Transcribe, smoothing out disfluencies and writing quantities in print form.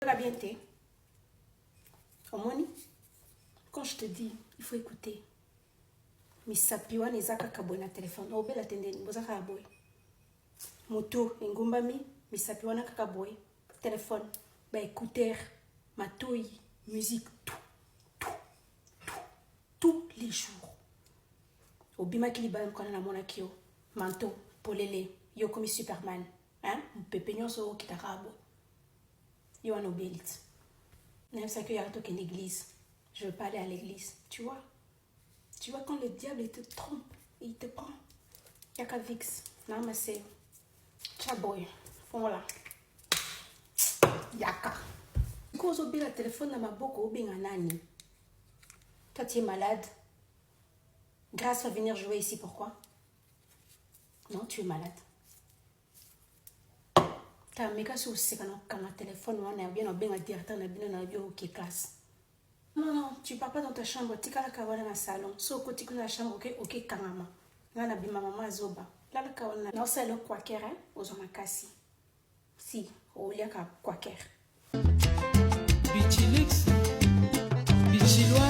La bien t'es. Omoni, quand je te dis, il faut écouter. Misapiwa nezaka kabona téléphone. Obela tendeni, bozaka aboy. Moto, engumbami, misapiwa na kakaboy. Téléphone, ba écouteur, matoi, musique, tous les jours. Obima kilibam kona na monakio, manto, polele, yo comme Superman. Hein? Mpepegnon so kitarabo. Yo an obelit. Même ça qu'il y a en l'église. Je veux pas aller à l'église. Tu vois? Tu vois quand le diable il te trompe, il te prend. Yaka vix. Non, mais c'est. Chaboy. Voilà. Yaka. Quand on le téléphone dans ma bouche, on a nani. Toi, tu es malade. Grâce à venir jouer ici, pourquoi? Non, tu es malade. Ta méga sur ce quand le téléphone, on a bien directeur, on a bien en classe. Non, tu pars pas dans ta chambre, tu vas dans le salon. So, quand tu es dans la chambre, ok, kanama. Là, on a maman zoba. Là, on a c'est le quaker, hein, aux hommes cassis. Si, au lieu qu'à quaker. Bichilix, Bichilois.